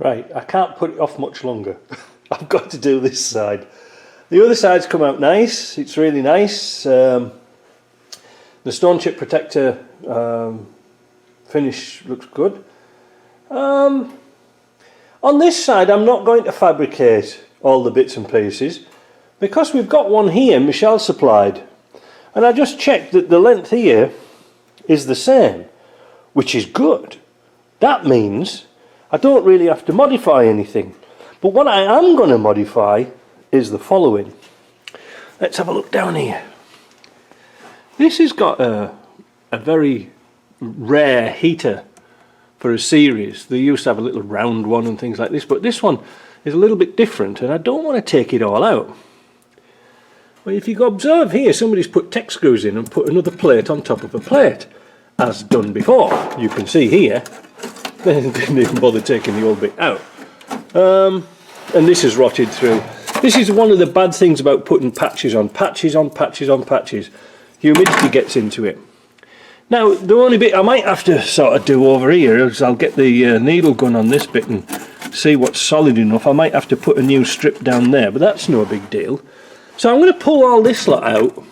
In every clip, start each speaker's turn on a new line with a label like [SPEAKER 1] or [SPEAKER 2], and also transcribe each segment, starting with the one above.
[SPEAKER 1] Right, I can't put it off much longer. I've got to do this side. The other side's come out nice, it's really nice. The stone chip protector finish looks good. On this side I'm not going to fabricate all the bits and pieces because we've got one here Michelle supplied, and I just checked that the length here is the same, which is good. That means I don't really have to modify anything. But what I am going to modify is the following. Let's have a look down here. This has got a very rare heater for a series. They used to have a little round one and things like this, but this one is a little bit different and I don't want to take it all out. Well, if you go observe here, somebody's put tech screws in and put another plate on top of a plate, as done before. You can see here, they didn't even bother taking the old bit out. And this is rotted through. This is one of the bad things about putting patches on patches on patches on patches. Humidity gets into it. Now the only bit I might have to sort of do over here is I'll get the needle gun on this bit and see what's solid enough. I might have to put a new strip down there, but that's no big deal. So I'm going to pull all this lot out,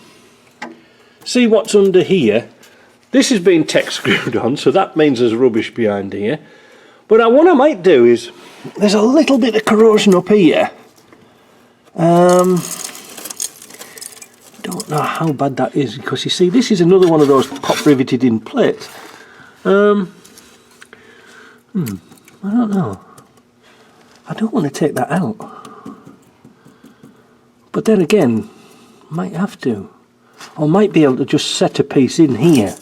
[SPEAKER 1] see what's under here. This has been tech screwed on, so that means there's rubbish behind here. But what I might do is, there's a little bit of corrosion up here. Don't know how bad that is, because you see this is another one of those pop riveted in plates. I don't know. I don't want to take that out. But then again, might have to. Or might be able to just set a piece in here.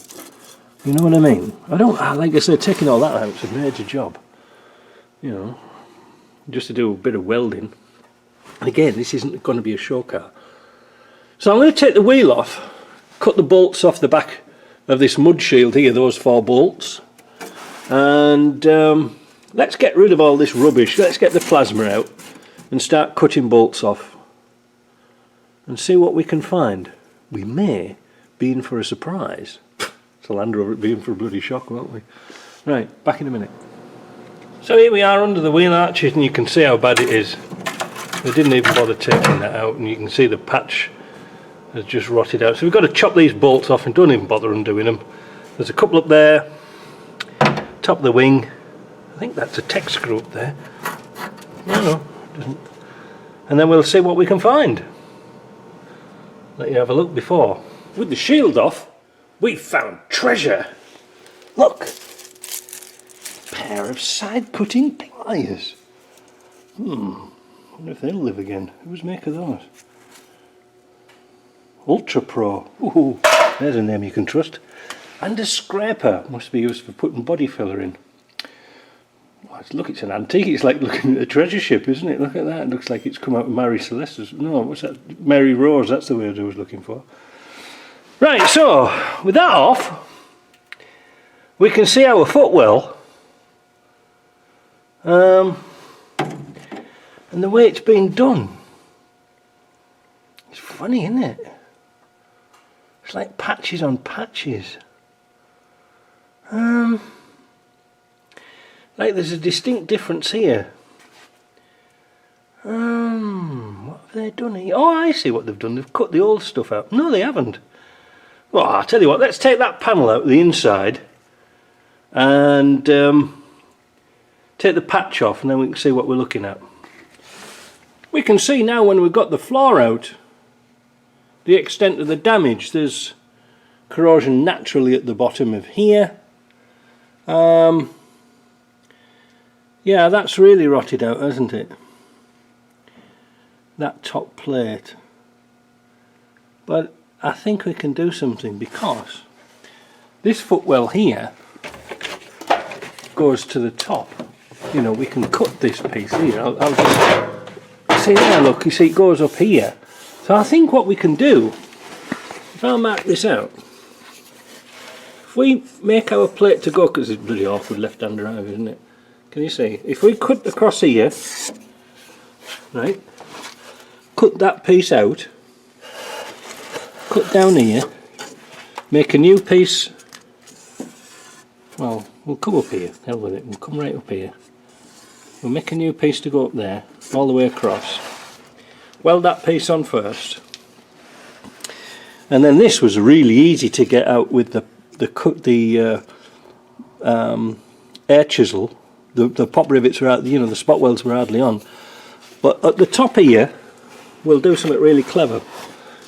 [SPEAKER 1] You know what I mean? Like I said, taking all that out is a major job. You know, just to do a bit of welding. And again, this isn't going to be a show car. So I'm going to take the wheel off, cut the bolts off the back of this mud shield here, those 4 bolts. And let's get rid of all this rubbish. Let's get the plasma out and start cutting bolts off. And see what we can find. We may be in for a surprise. It's a Land Rover being for a bloody shock, won't we? Right, back in a minute. So here we are under the wheel arches, and you can see how bad it is. They didn't even bother taking that out, and you can see the patch has just rotted out. So we've got to chop these bolts off and don't even bother undoing them. There's a couple up there, top of the wing. I think that's a tech screw up there. No, it doesn't. And then we'll see what we can find. Let you have a look before. With the shield off, we found treasure. Look, pair of side cutting pliers. I wonder if they'll live again. Who's maker those? Ultra Pro. Ooh, there's a name you can trust. And a scraper. Must be used for putting body filler in. Look, it's an antique. It's like looking at a treasure ship, isn't it? Look at that. It looks like it's come out of Mary Celeste's. No, what's that? Mary Rose. That's the word I was looking for. Right, so with that off, we can see our footwell. And the way it's been done. It's funny, isn't it? It's like patches on patches. Like there's a distinct difference here. What have they done here? Oh, I see what they've done. They've cut the old stuff out. No, they haven't. Well, I'll tell you what, let's take that panel out, the inside, and take the patch off, and then we can see what we're looking at. We can see now when we've got the floor out, the extent of the damage. There's corrosion naturally at the bottom of here. Yeah, that's really rotted out, hasn't it? That top plate. But I think we can do something, because this footwell here goes to the top. You know, we can cut this piece here. I'll just see there, look, you see it goes up here. So I think what we can do, if I mark this out, if we make our plate to go, because it's bloody awkward left-hand drive, isn't it? Can you see? If we cut across here, right, cut that piece out, cut down here, make a new piece. Well, we'll come up here, hell with it, we'll come right up here. we'll make a new piece to go up there, all the way across. Weld that piece on first. And then this was really easy to get out with the air chisel. The pop rivets were out, you know, the spot welds were hardly on. But at the top here, we'll do something really clever.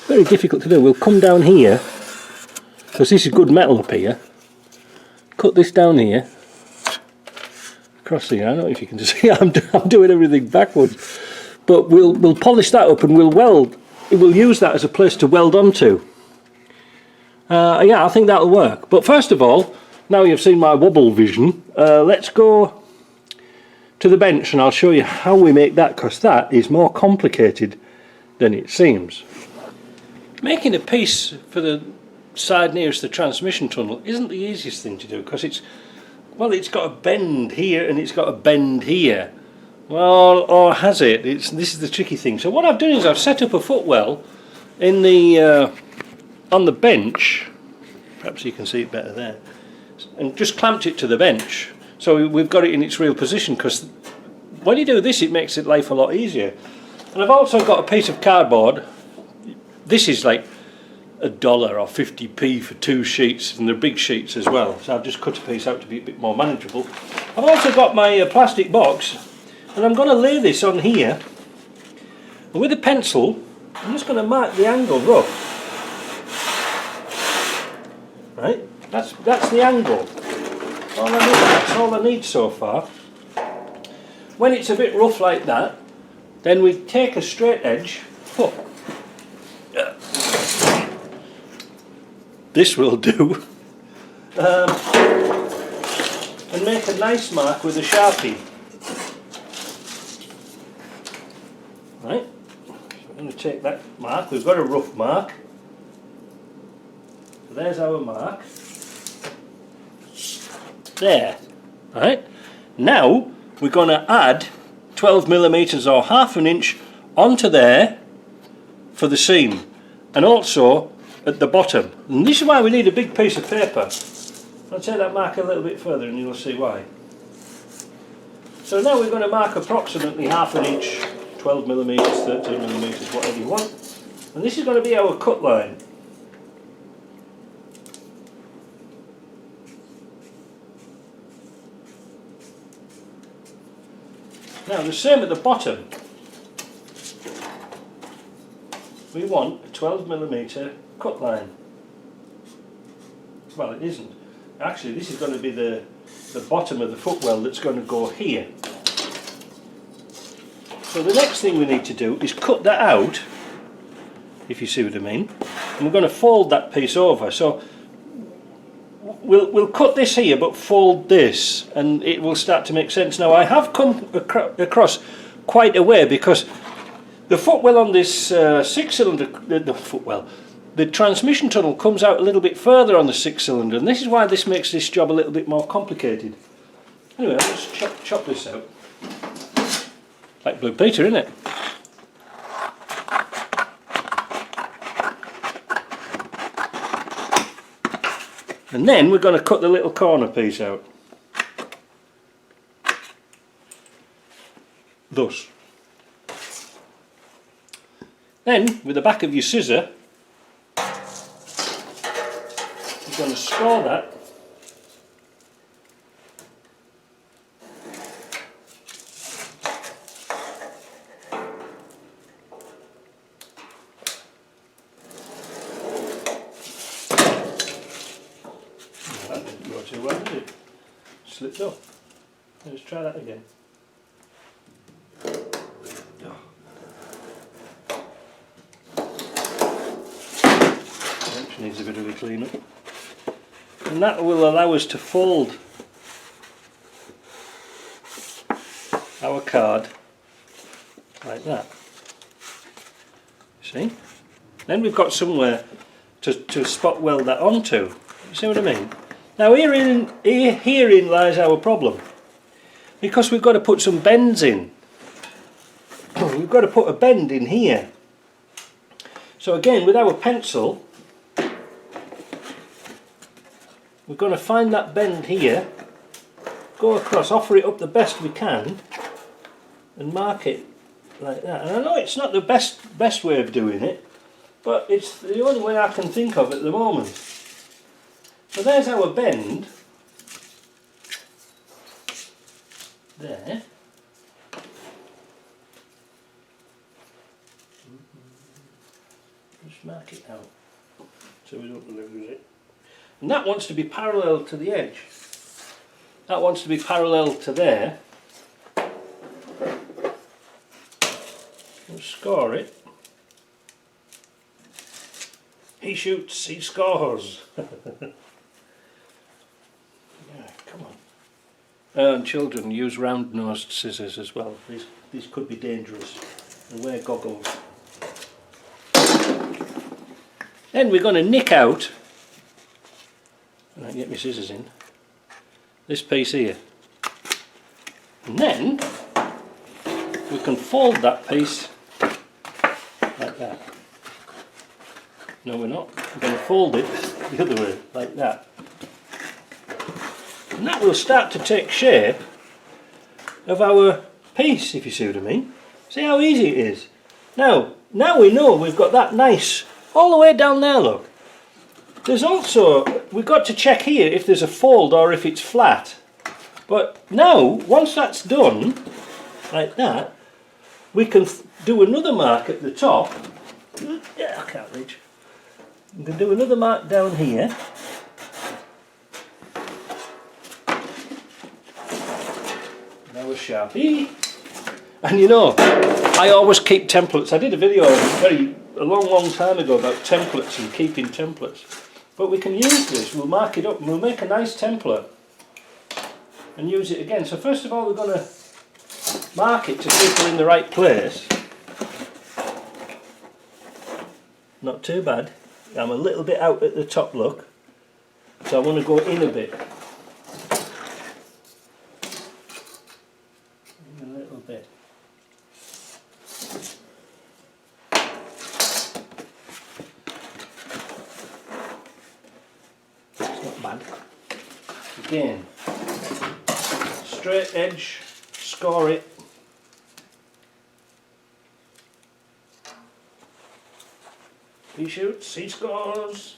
[SPEAKER 1] Very difficult to do. We'll come down here, because this is good metal up here. Cut this down here, across here. I don't know if you can see. I'm doing everything backwards. But we'll polish that up and we'll weld. We'll use that as a place to weld onto. Yeah, I think that'll work. But first of all, now you've seen my wobble vision, let's go to the bench and I'll show you how we make that, because that is more complicated than it seems. Making a piece for the side nearest the transmission tunnel isn't the easiest thing to do, because it's got a bend here and it's got a bend here. Well, or has it? This is the tricky thing. So what I've done is I've set up a footwell in the on the bench, perhaps you can see it better there, and just clamped it to the bench, so we've got it in its real position, because when you do this it makes it life a lot easier. And I've also got a piece of cardboard. This is like $1 or 50p for 2 sheets, and they're big sheets as well, so I've just cut a piece out to be a bit more manageable. I've also got my plastic box, and I'm going to lay this on here, and with a pencil I'm just going to mark the angle rough. Right, that's the angle. That's all I need so far. When it's a bit rough like that, then we take a straight edge. This will do. And make a nice mark with a Sharpie. Right, so I'm going to take that mark. We've got a rough mark. So there's our mark. There. Right. Now we're going to add 12mm or ½ an inch onto there for the seam, and also at the bottom. And this is why we need a big piece of paper. I'll take that mark a little bit further and you'll see why. So now we're going to mark approximately ½ an inch, 12mm, 13mm, whatever you want. And this is going to be our cut line. Now the same at the bottom. We want a 12mm cut line. Well, it isn't. Actually, this is going to be the bottom of the footwell that's going to go here. So the next thing we need to do is cut that out, if you see what I mean. And we're going to fold that piece over. So we'll cut this here, but fold this, and it will start to make sense. Now I have come across quite a way, because the footwell on this 6-cylinder, the transmission tunnel comes out a little bit further on the 6-cylinder, and this is why this makes this job a little bit more complicated. Anyway, I'll just chop this out. Like Blue Peter, isn't it? And then we're going to cut the little corner piece out. Thus. Then, with the back of your scissor, you're going to score that . That didn't go too well, did it? Slipped off. Let's try that again. Needs a bit of a clean up, and that will allow us to fold our card like that. See? Then we've got somewhere to spot weld that onto. You see what I mean? Now herein lies our problem, because we've got to put some bends in. We've got to put a bend in here. So again, with our pencil, we're going to find that bend here, go across, offer it up the best we can, and mark it like that. And I know it's not the best way of doing it, but it's the only way I can think of at the moment. So there's our bend. There. Just mark it out so we don't lose it. And that wants to be parallel to the edge. That wants to be parallel to there. We'll score it. He shoots, he scores. Yeah, come on. And children use round-nosed scissors as well. These could be dangerous. And wear goggles. Then we're going to nick out, and I can get my scissors in, this piece here. And then we can fold that piece like that. No, we're not. We're going to fold it the other way, like that. And that will start to take shape of our piece, if you see what I mean. See how easy it is. Now we know we've got that nice, all the way down there, look. There's also, we've got to check here if there's a fold or if it's flat. But now, once that's done, like that, we can do another mark at the top. Yeah, I can't reach. We can do another mark down here. Now a Sharpie. And you know, I always keep templates. I did a video a long time ago about templates and keeping templates. But we can use this, we'll mark it up and we'll make a nice template and use it again. So first of all we're going to mark it to see if we're in the right place. Not too bad. I'm a little bit out at the top, look. So I want to go in a bit. In a little bit. Again, straight edge, score it. He shoots, he scores.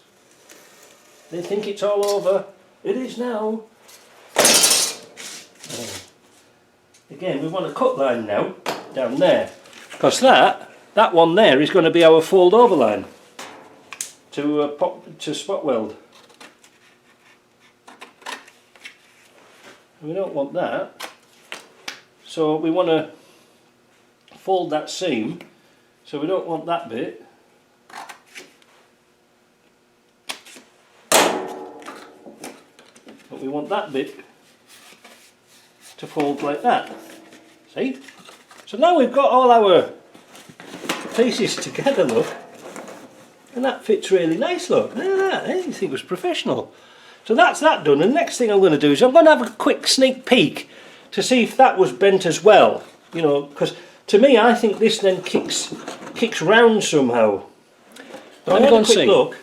[SPEAKER 1] They think it's all over. It is now. Again, we want a cut line now, down there. Because that one there is going to be our fold over line to spot weld. We don't want that, so we want to fold that seam, so we don't want that bit. But we want that bit to fold like that. See? So now we've got all our pieces together, look, and that fits really nice, look. Look at that, I didn't think it was professional. So that's that done, and the next thing I'm going to do is I'm going to have a quick sneak peek to see if that was bent as well. You know, because to me I think this then kicks round somehow. So I had a quick look,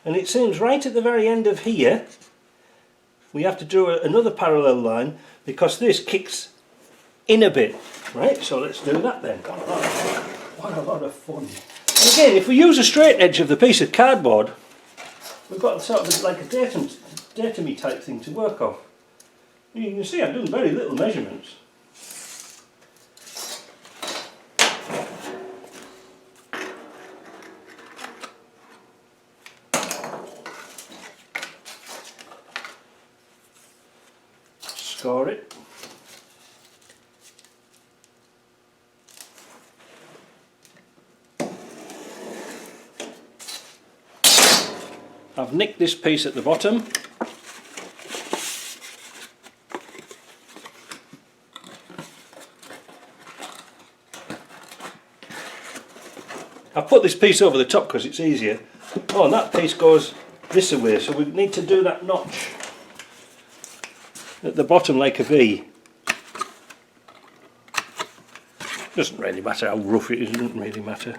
[SPEAKER 1] and it seems right at the very end of here we have to do another parallel line because this kicks in a bit. Right, so let's do that then. What a lot of fun. And again, if we use a straight edge of the piece of cardboard, we've got sort of like a datum-y type thing to work off. You can see I've done very little measurements. Score it. I've nicked this piece at the bottom. I've put this piece over the top because it's easier. Oh, and that piece goes this way, so we need to do that notch at the bottom like a V. Doesn't really matter how rough it is, doesn't really matter.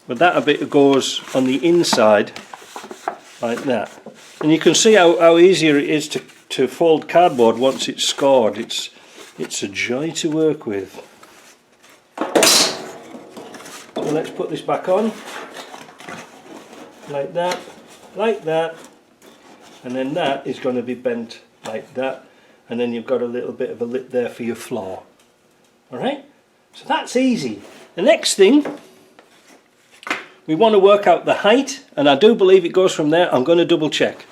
[SPEAKER 1] But that bit goes on the inside like that. And you can see how easier it is to fold cardboard once it's scored. It's It's a joy to work with. So let's put this back on, like that, and then that is going to be bent like that, and then you've got a little bit of a lip there for your floor. Alright, so that's easy. The next thing, we want to work out the height, and I do believe it goes from there. I'm going to double check.